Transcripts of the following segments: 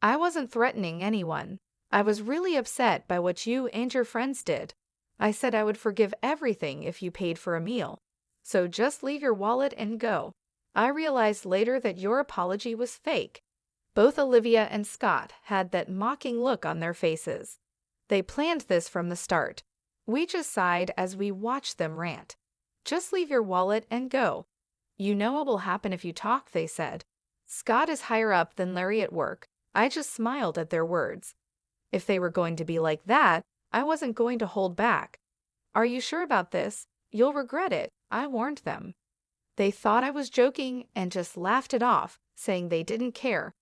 I wasn't threatening anyone. I was really upset by what you and your friends did. I said I would forgive everything if you paid for a meal. So just leave your wallet and go. I realized later that your apology was fake. Both Olivia and Scott had that mocking look on their faces. They planned this from the start. We just sighed as we watched them rant. Just leave your wallet and go. You know what will happen if you talk, they said. Scott is higher up than Larry at work. I just smiled at their words. If they were going to be like that, I wasn't going to hold back. Are you sure about this? You'll regret it, I warned them. They thought I was joking and just laughed it off, saying they didn't care.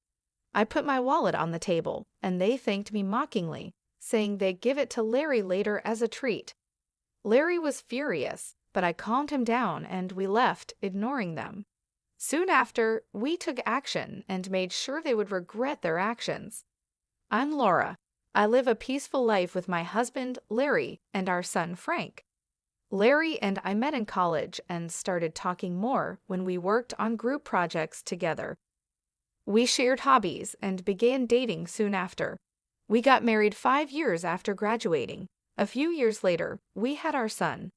I put my wallet on the table, and they thanked me mockingly, saying they'd give it to Larry later as a treat. Larry was furious, but I calmed him down and we left, ignoring them. Soon after, we took action and made sure they would regret their actions. I'm Laura. I live a peaceful life with my husband, Larry, and our son, Frank. Larry and I met in college and started talking more when we worked on group projects together. We shared hobbies and began dating soon after. We got married 5 years after graduating. A few years later, we had our son.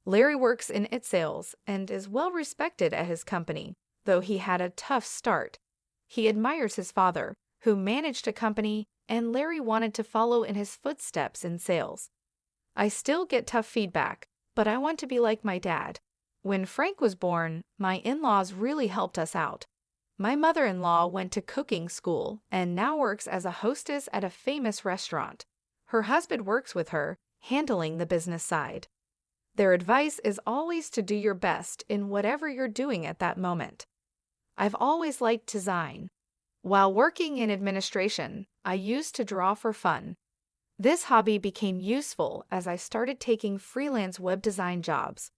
Larry works in sales and is well respected at his company, though he had a tough start. He admires his father, who managed a company, and Larry wanted to follow in his footsteps in sales. I still get tough feedback, but I want to be like my dad. When Frank was born, my in-laws really helped us out. My mother-in-law went to cooking school and now works as a hostess at a famous restaurant. Her husband works with her, handling the business side. Their advice is always to do your best in whatever you're doing at that moment. I've always liked design. While working in administration, I used to draw for fun. This hobby became useful as I started taking freelance web design jobs.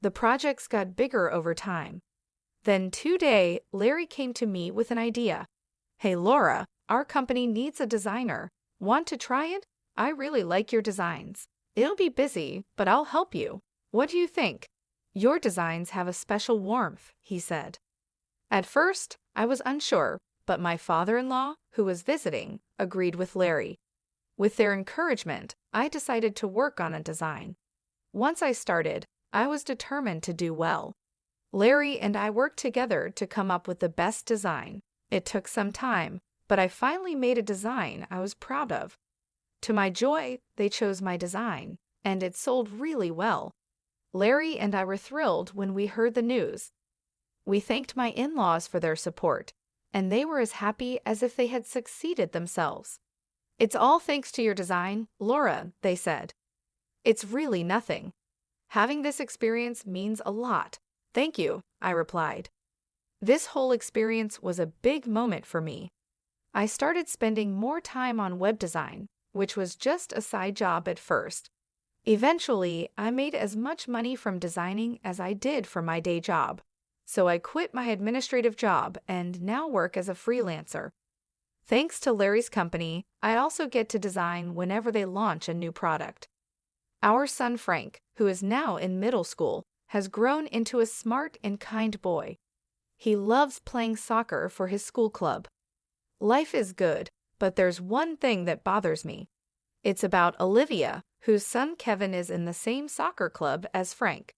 The projects got bigger over time. Then today, Larry came to me with an idea. Hey Laura, our company needs a designer. Want to try it? I really like your designs. It'll be busy, but I'll help you. What do you think? Your designs have a special warmth, he said. At first, I was unsure, but my father-in-law, who was visiting, agreed with Larry. With their encouragement, I decided to work on a design. Once I started, I was determined to do well. Larry and I worked together to come up with the best design. It took some time, but I finally made a design I was proud of. To my joy, they chose my design, and it sold really well. Larry and I were thrilled when we heard the news. We thanked my in-laws for their support, and they were as happy as if they had succeeded themselves. It's all thanks to your design, Laura, they said. It's really nothing. Having this experience means a lot. Thank you, I replied. This whole experience was a big moment for me. I started spending more time on web design, which was just a side job at first. Eventually, I made as much money from designing as I did from my day job. So I quit my administrative job and now work as a freelancer. Thanks to Larry's company, I also get to design whenever they launch a new product. Our son Frank, who is now in middle school, has grown into a smart and kind boy. He loves playing soccer for his school club. Life is good, but there's one thing that bothers me. It's about Olivia, whose son Kevin is in the same soccer club as Frank.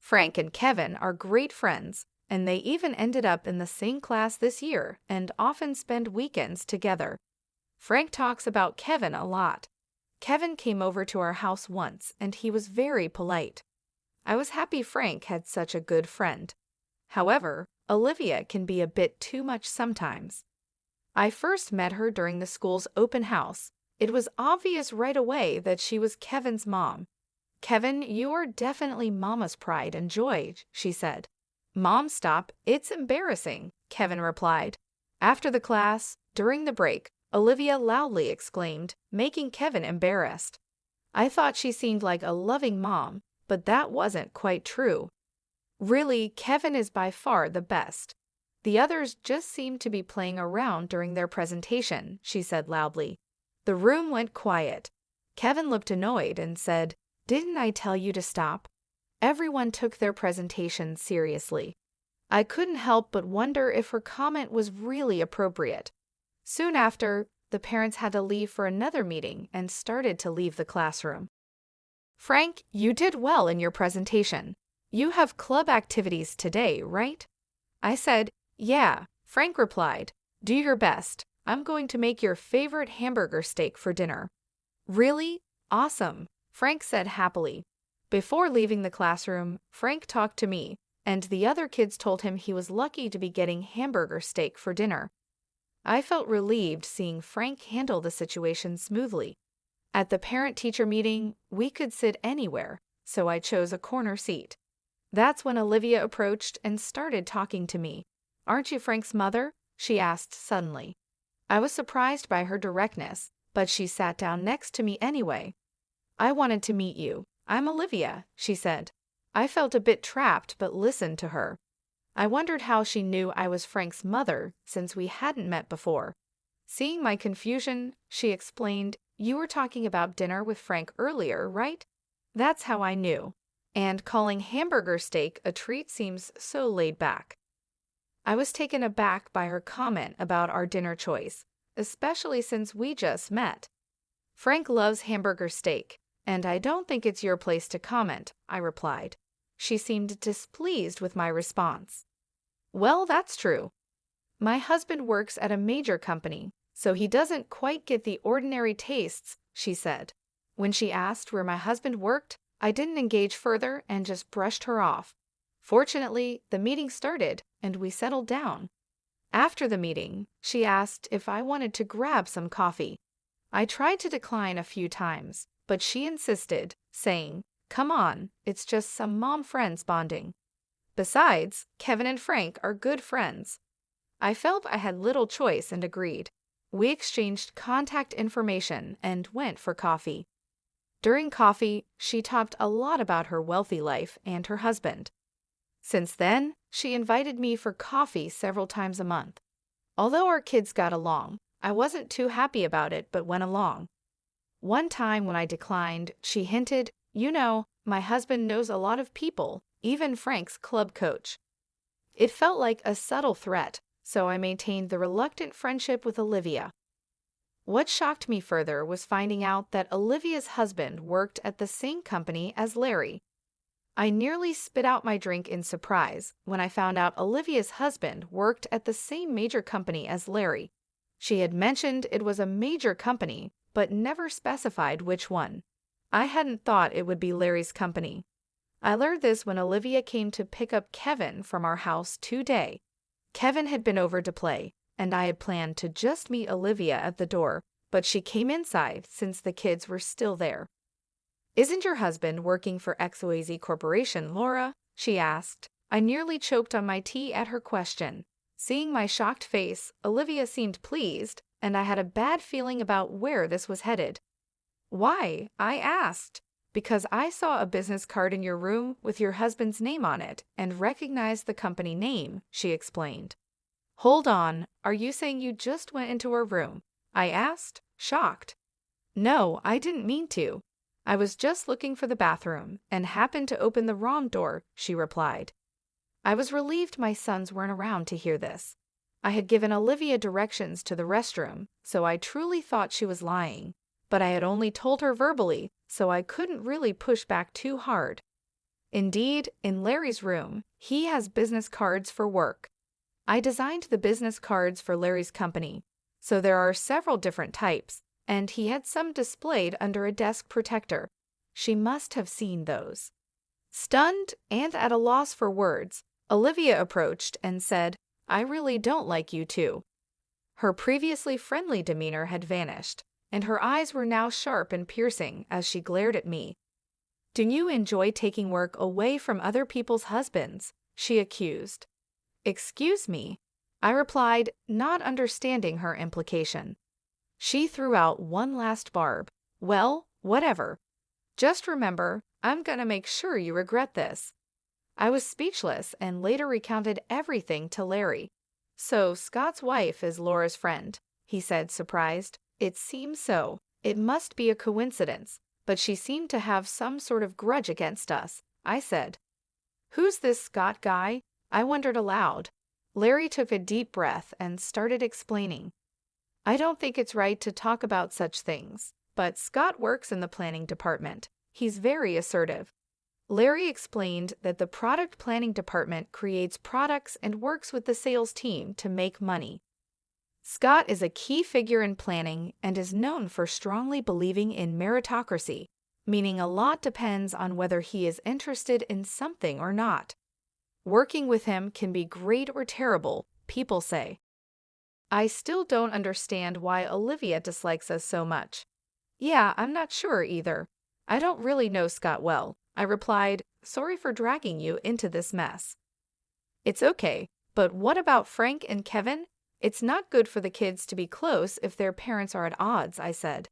Frank and Kevin are great friends, and they even ended up in the same class this year and often spend weekends together. Frank talks about Kevin a lot. Kevin came over to our house once, and he was very polite. I was happy Frank had such a good friend. However, Olivia can be a bit too much sometimes. I first met her during the school's open house. It was obvious right away that she was Kevin's mom. Kevin, you are definitely Mama's pride and joy, she said. Mom, stop, it's embarrassing, Kevin replied. After the class, during the break, Olivia loudly exclaimed, making Kevin embarrassed. I thought she seemed like a loving mom, but that wasn't quite true. Really, Kevin is by far the best. The others just seemed to be playing around during their presentation, she said loudly. The room went quiet. Kevin looked annoyed and said, "Didn't I tell you to stop?" Everyone took their presentation seriously. I couldn't help but wonder if her comment was really appropriate. Soon after, the parents had to leave for another meeting and started to leave the classroom. Frank, you did well in your presentation. You have club activities today, right? I said, yeah. Frank replied, do your best. I'm going to make your favorite hamburger steak for dinner. Really? Awesome, Frank said happily. Before leaving the classroom, Frank talked to me, and the other kids told him he was lucky to be getting hamburger steak for dinner. I felt relieved seeing Frank handle the situation smoothly. At the parent-teacher meeting, we could sit anywhere, so I chose a corner seat. That's when Olivia approached and started talking to me. Aren't you Frank's mother? She asked suddenly. I was surprised by her directness, but she sat down next to me anyway. I wanted to meet you. I'm Olivia, she said. I felt a bit trapped but listened to her. I wondered how she knew I was Frank's mother since we hadn't met before. Seeing my confusion, she explained, you were talking about dinner with Frank earlier, right? That's how I knew. And calling hamburger steak a treat seems so laid back. I was taken aback by her comment about our dinner choice, especially since we just met. Frank loves hamburger steak, and I don't think it's your place to comment, I replied. She seemed displeased with my response. Well, that's true. My husband works at a major company, so he doesn't quite get the ordinary tastes, she said. When she asked where my husband worked, I didn't engage further and just brushed her off. Fortunately, the meeting started and we settled down. After the meeting, she asked if I wanted to grab some coffee. I tried to decline a few times, but she insisted, saying, come on, it's just some mom friends bonding. Besides, Kevin and Frank are good friends. I felt I had little choice and agreed. We exchanged contact information and went for coffee. During coffee, she talked a lot about her wealthy life and her husband. Since then, she invited me for coffee several times a month. Although our kids got along, I wasn't too happy about it but went along. One time when I declined, she hinted, you know, my husband knows a lot of people, even Frank's club coach. It felt like a subtle threat, so I maintained the reluctant friendship with Olivia. What shocked me further was finding out that Olivia's husband worked at the same company as Larry. I nearly spit out my drink in surprise when I found out Olivia's husband worked at the same major company as Larry. She had mentioned it was a major company, but never specified which one. I hadn't thought it would be Larry's company. I learned this when Olivia came to pick up Kevin from our house today. Kevin had been over to play, and I had planned to just meet Olivia at the door, but she came inside since the kids were still there. Isn't your husband working for XYZ Corporation, Laura? She asked. I nearly choked on my tea at her question. Seeing my shocked face, Olivia seemed pleased, and I had a bad feeling about where this was headed. Why? I asked. Because I saw a business card in your room with your husband's name on it and recognized the company name, she explained. Hold on, are you saying you just went into her room? I asked, shocked. No, I didn't mean to. I was just looking for the bathroom and happened to open the wrong door, she replied. I was relieved my sons weren't around to hear this. I had given Olivia directions to the restroom, so I truly thought she was lying. But I had only told her verbally, so I couldn't really push back too hard. Indeed, in Larry's room, he has business cards for work. I designed the business cards for Larry's company, so there are several different types, and he had some displayed under a desk protector. She must have seen those. Stunned and at a loss for words, Olivia approached and said, I really don't like you two. Her previously friendly demeanor had vanished, and her eyes were now sharp and piercing as she glared at me. Do you enjoy taking work away from other people's husbands? She accused. Excuse me, I replied, not understanding her implication. She threw out one last barb. Well, whatever. Just remember, I'm gonna make sure you regret this. I was speechless and later recounted everything to Larry. So Scott's wife is Laura's friend, he said, surprised. It seems so. It must be a coincidence, but she seemed to have some sort of grudge against us, I said. Who's this Scott guy? I wondered aloud. Larry took a deep breath and started explaining. I don't think it's right to talk about such things, but Scott works in the planning department. He's very assertive. Larry explained that the product planning department creates products and works with the sales team to make money. Scott is a key figure in planning and is known for strongly believing in meritocracy, meaning a lot depends on whether he is interested in something or not. Working with him can be great or terrible, people say. I still don't understand why Olivia dislikes us so much. Yeah, I'm not sure either. I don't really know Scott well. I replied, sorry for dragging you into this mess. It's okay, but what about Frank and Kevin? It's not good for the kids to be close if their parents are at odds, I said.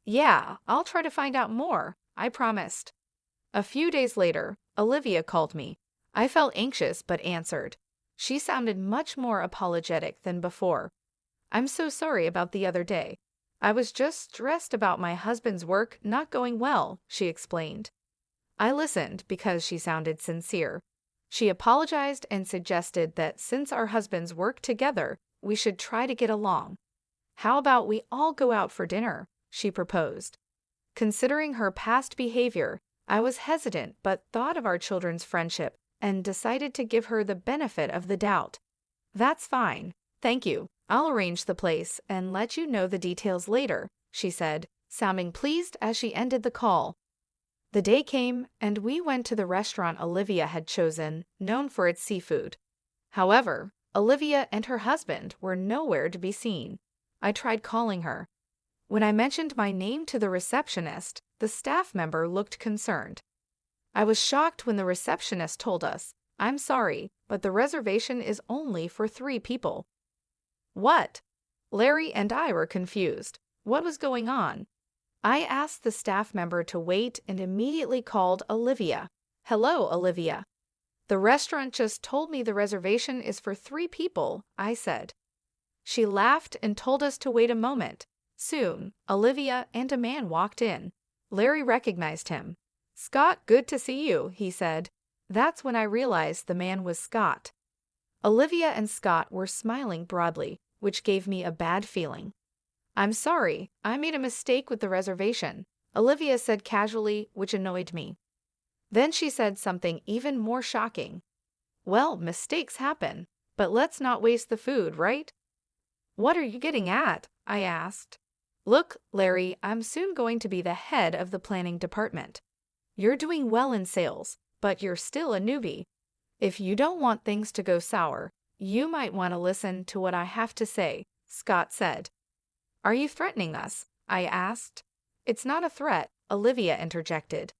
Yeah, I'll try to find out more, I promised. A few days later, Olivia called me. I felt anxious but answered. She sounded much more apologetic than before. I'm so sorry about the other day. I was just stressed about my husband's work not going well, she explained. I listened because she sounded sincere. She apologized and suggested that since our husbands work together, we should try to get along. How about we all go out for dinner? She proposed. Considering her past behavior, I was hesitant but thought of our children's friendship and decided to give her the benefit of the doubt. That's fine. Thank you. I'll arrange the place and let you know the details later, she said, sounding pleased as she ended the call. The day came, and we went to the restaurant Olivia had chosen, known for its seafood. However, Olivia and her husband were nowhere to be seen. I tried calling her. When I mentioned my name to the receptionist, the staff member looked concerned. I was shocked when the receptionist told us, I'm sorry, but the reservation is only for 3 people. What? Larry and I were confused. What was going on? I asked the staff member to wait and immediately called Olivia. Hello, Olivia. The restaurant just told me the reservation is for 3 people, I said. She laughed and told us to wait a moment. Soon, Olivia and a man walked in. Larry recognized him. Scott, good to see you, he said. That's when I realized the man was Scott. Olivia and Scott were smiling broadly, which gave me a bad feeling. I'm sorry, I made a mistake with the reservation, Olivia said casually, which annoyed me. Then she said something even more shocking. Well, mistakes happen, but let's not waste the food, right? What are you getting at? I asked. Look, Larry, I'm soon going to be the head of the planning department. You're doing well in sales, but you're still a newbie. If you don't want things to go sour, you might want to listen to what I have to say, Scott said. Are you threatening us? I asked. It's not a threat, Olivia interjected.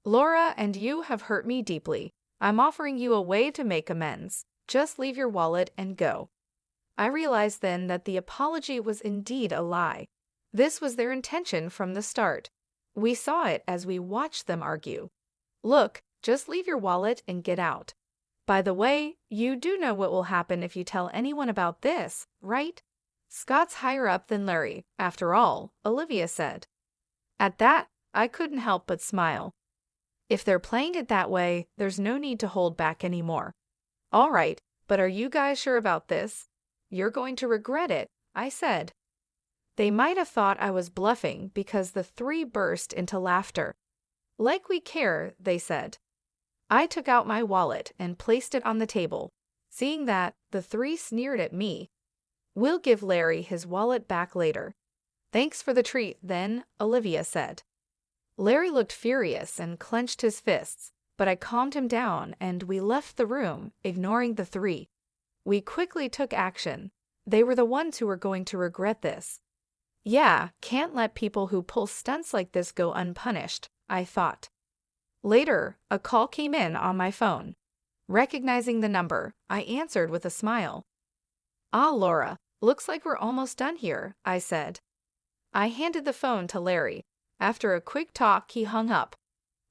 Laura and you have hurt me deeply. I'm offering you a way to make amends. Just leave your wallet and go. I realized then that the apology was indeed a lie. This was their intention from the start. We saw it as we watched them argue. Look, just leave your wallet and get out. By the way, you do know what will happen if you tell anyone about this, right? Scott's higher up than Larry, after all, Olivia said. At that, I couldn't help but smile. If they're playing it that way, there's no need to hold back anymore. All right, but are you guys sure about this? You're going to regret it, I said. They might have thought I was bluffing because the 3 burst into laughter. Like we care, they said. I took out my wallet and placed it on the table. Seeing that, the 3 sneered at me. We'll give Larry his wallet back later. Thanks for the treat, then, Olivia said. Larry looked furious and clenched his fists, but I calmed him down and we left the room, ignoring the 3. We quickly took action. They were the ones who were going to regret this. Yeah, can't let people who pull stunts like this go unpunished, I thought. Later, a call came in on my phone. Recognizing the number, I answered with a smile. Ah, Laura, looks like we're almost done here, I said. I handed the phone to Larry. After a quick talk, he hung up.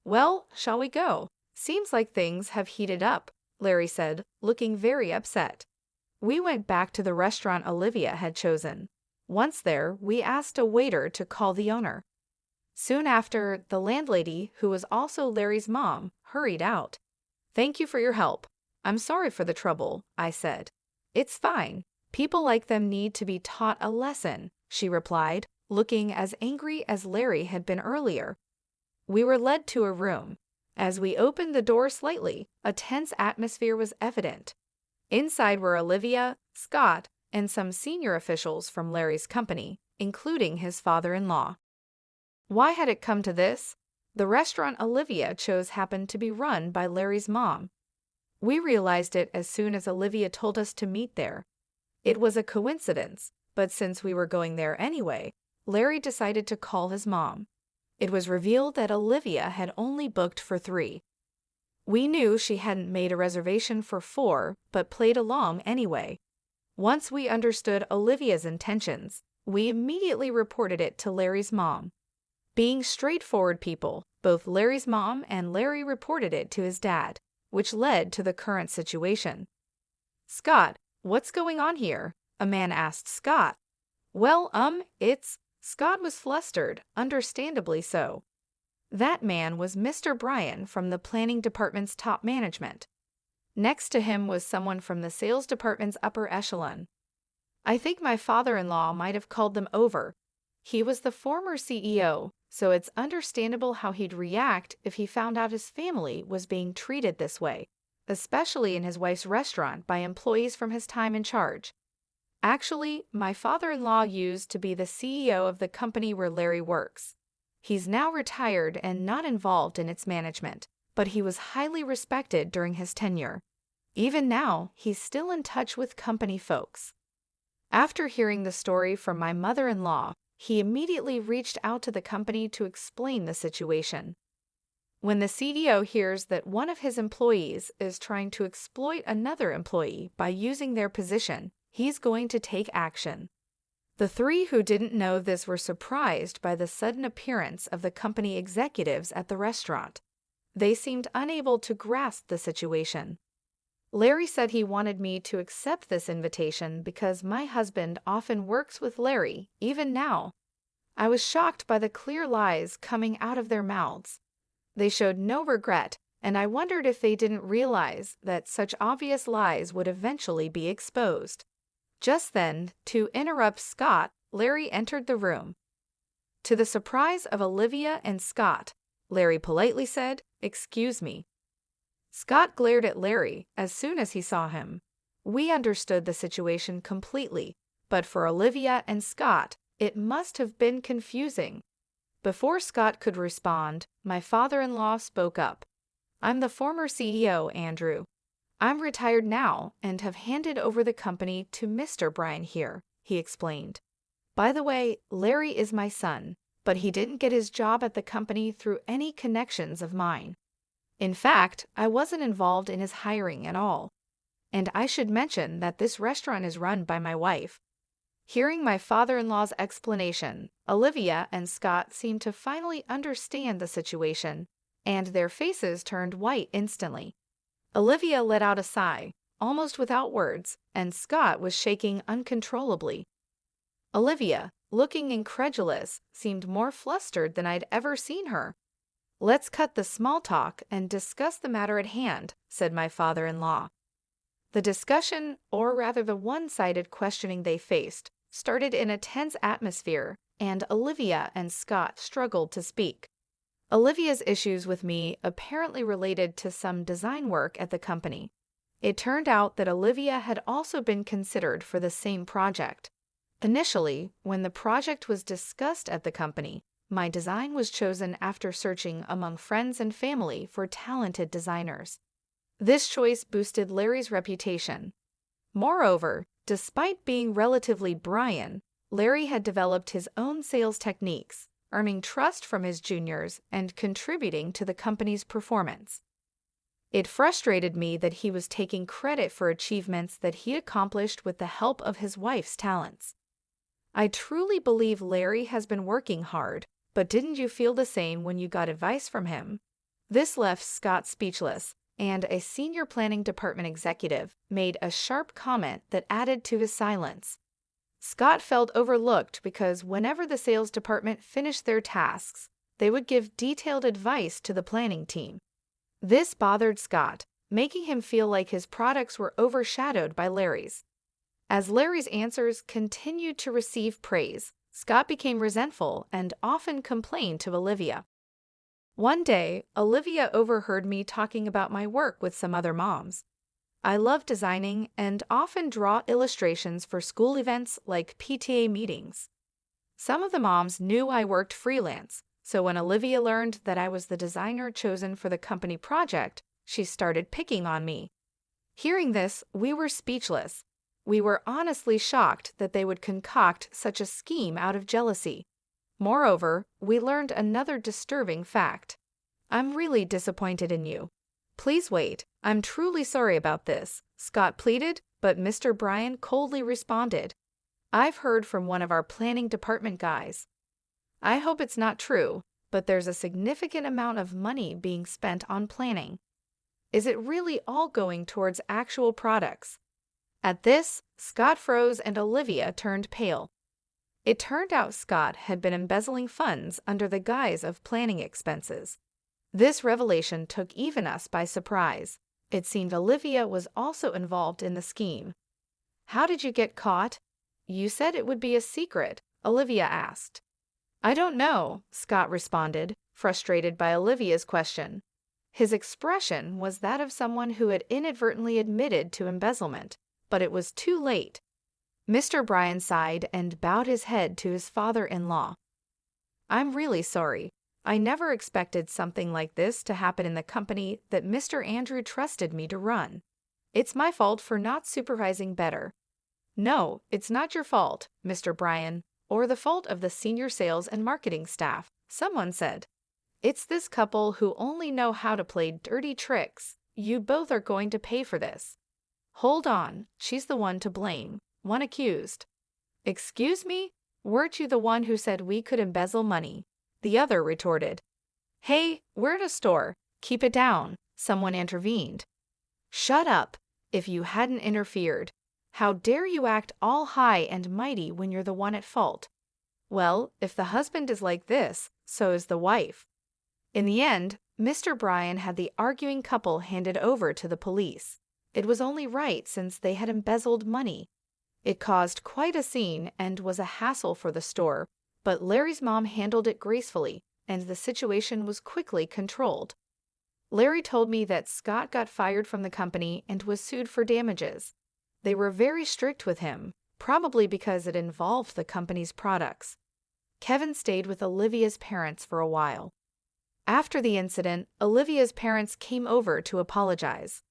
Well, shall we go? Seems like things have heated up, Larry said, looking very upset. We went back to the restaurant Olivia had chosen. Once there, we asked a waiter to call the owner. Soon after, the landlady, who was also Larry's mom, hurried out. Thank you for your help. I'm sorry for the trouble, I said. It's fine. People like them need to be taught a lesson, she replied, looking as angry as Larry had been earlier. We were led to a room. As we opened the door slightly, a tense atmosphere was evident. Inside were Olivia, Scott, and some senior officials from Larry's company, including his father-in-law. Why had it come to this? The restaurant Olivia chose happened to be run by Larry's mom. We realized it as soon as Olivia told us to meet there. It was a coincidence, but since we were going there anyway, Larry decided to call his mom. It was revealed that Olivia had only booked for 3. We knew she hadn't made a reservation for 4, but played along anyway. Once we understood Olivia's intentions, we immediately reported it to Larry's mom. Being straightforward people, both Larry's mom and Larry reported it to his dad, which led to the current situation. "Scott, what's going on here?" a man asked Scott. "Well, Scott was flustered, understandably so. That man was Mr. Bryan from the planning department's top management. Next to him was someone from the sales department's upper echelon. I think my father-in-law might have called them over. He was the former CEO, so it's understandable how he'd react if he found out his family was being treated this way, especially in his wife's restaurant by employees from his time in charge. Actually, my father-in-law used to be the CEO of the company where Larry works. He's now retired and not involved in its management, but he was highly respected during his tenure. Even now, he's still in touch with company folks." After hearing the story from my mother-in-law, he immediately reached out to the company to explain the situation. When the CDO hears that one of his employees is trying to exploit another employee by using their position, he's going to take action. The 3 who didn't know this were surprised by the sudden appearance of the company executives at the restaurant. They seemed unable to grasp the situation. Larry said he wanted me to accept this invitation because my husband often works with Larry, even now. I was shocked by the clear lies coming out of their mouths. They showed no regret, and I wondered if they didn't realize that such obvious lies would eventually be exposed. Just then, to interrupt Scott, Larry entered the room. To the surprise of Olivia and Scott, Larry politely said, "Excuse me." Scott glared at Larry as soon as he saw him. We understood the situation completely, but for Olivia and Scott, it must have been confusing. Before Scott could respond, my father-in-law spoke up. "I'm the former CEO, Andrew. I'm retired now and have handed over the company to Mr. Bryan here," he explained. "By the way, Larry is my son, but he didn't get his job at the company through any connections of mine. In fact, I wasn't involved in his hiring at all. And I should mention that this restaurant is run by my wife." Hearing my father-in-law's explanation, Olivia and Scott seemed to finally understand the situation, and their faces turned white instantly. Olivia let out a sigh, almost without words, and Scott was shaking uncontrollably. Olivia, looking incredulous, seemed more flustered than I'd ever seen her. "Let's cut the small talk and discuss the matter at hand," said my father-in-law. The discussion, or rather the one-sided questioning they faced, started in a tense atmosphere, and Olivia and Scott struggled to speak. Olivia's issues with me apparently related to some design work at the company. It turned out that Olivia had also been considered for the same project. Initially, when the project was discussed at the company, my design was chosen after searching among friends and family for talented designers. This choice boosted Larry's reputation. Moreover, despite being relatively Bryan, Larry had developed his own sales techniques, earning trust from his juniors and contributing to the company's performance. It frustrated me that he was taking credit for achievements that he accomplished with the help of his wife's talents. I truly believe Larry has been working hard, but didn't you feel the same when you got advice from him? This left Scott speechless, and a senior planning department executive made a sharp comment that added to his silence. Scott felt overlooked because whenever the sales department finished their tasks, they would give detailed advice to the planning team. This bothered Scott, making him feel like his products were overshadowed by Larry's. As Larry's answers continued to receive praise, Scott became resentful and often complained to Olivia. One day, Olivia overheard me talking about my work with some other moms. I love designing and often draw illustrations for school events like PTA meetings. Some of the moms knew I worked freelance, so when Olivia learned that I was the designer chosen for the company project, she started picking on me. Hearing this, we were speechless. We were honestly shocked that they would concoct such a scheme out of jealousy. Moreover, we learned another disturbing fact. I'm really disappointed in you. Please wait, I'm truly sorry about this, Scott pleaded, but Mr. Bryan coldly responded. I've heard from one of our planning department guys. I hope it's not true, but there's a significant amount of money being spent on planning. Is it really all going towards actual products? At this, Scott froze and Olivia turned pale. It turned out Scott had been embezzling funds under the guise of planning expenses. This revelation took even us by surprise. It seemed Olivia was also involved in the scheme. How did you get caught? You said it would be a secret, Olivia asked. I don't know, Scott responded, frustrated by Olivia's question. His expression was that of someone who had inadvertently admitted to embezzlement, but it was too late. Mr. Bryan sighed and bowed his head to his father-in-law. I'm really sorry. I never expected something like this to happen in the company that Mr. Andrew trusted me to run. It's my fault for not supervising better. No, it's not your fault, Mr. Bryan, or the fault of the senior sales and marketing staff, someone said. It's this couple who only know how to play dirty tricks. You both are going to pay for this. Hold on, she's the one to blame, one accused. Excuse me? Weren't you the one who said we could embezzle money? The other retorted. Hey, we're at a store. Keep it down, someone intervened. Shut up, if you hadn't interfered. How dare you act all high and mighty when you're the one at fault? Well, if the husband is like this, so is the wife. In the end, Mr. Bryan had the arguing couple handed over to the police. It was only right since they had embezzled money. It caused quite a scene and was a hassle for the store, but Larry's mom handled it gracefully, and the situation was quickly controlled. Larry told me that Scott got fired from the company and was sued for damages. They were very strict with him, probably because it involved the company's products. Kevin stayed with Olivia's parents for a while. After the incident, Olivia's parents came over to apologize.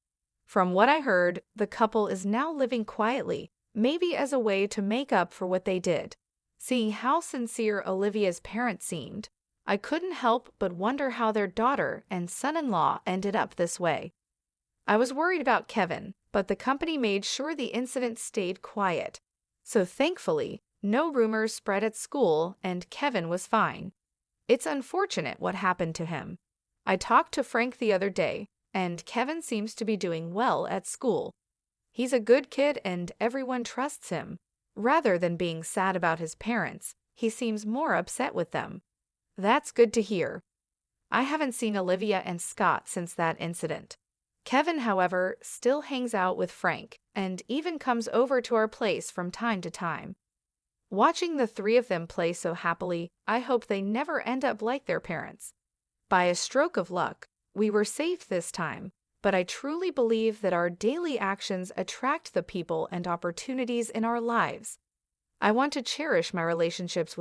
From what I heard, the couple is now living quietly, maybe as a way to make up for what they did. Seeing how sincere Olivia's parents seemed, I couldn't help but wonder how their daughter and son-in-law ended up this way. I was worried about Kevin, but the company made sure the incident stayed quiet. So thankfully, no rumors spread at school and Kevin was fine. It's unfortunate what happened to him. I talked to Frank the other day, and Kevin seems to be doing well at school. He's a good kid and everyone trusts him. Rather than being sad about his parents, he seems more upset with them. That's good to hear. I haven't seen Olivia and Scott since that incident. Kevin, however, still hangs out with Frank and even comes over to our place from time to time. Watching the three of them play so happily, I hope they never end up like their parents. By a stroke of luck, we were safe this time, but I truly believe that our daily actions attract the people and opportunities in our lives. I want to cherish my relationships with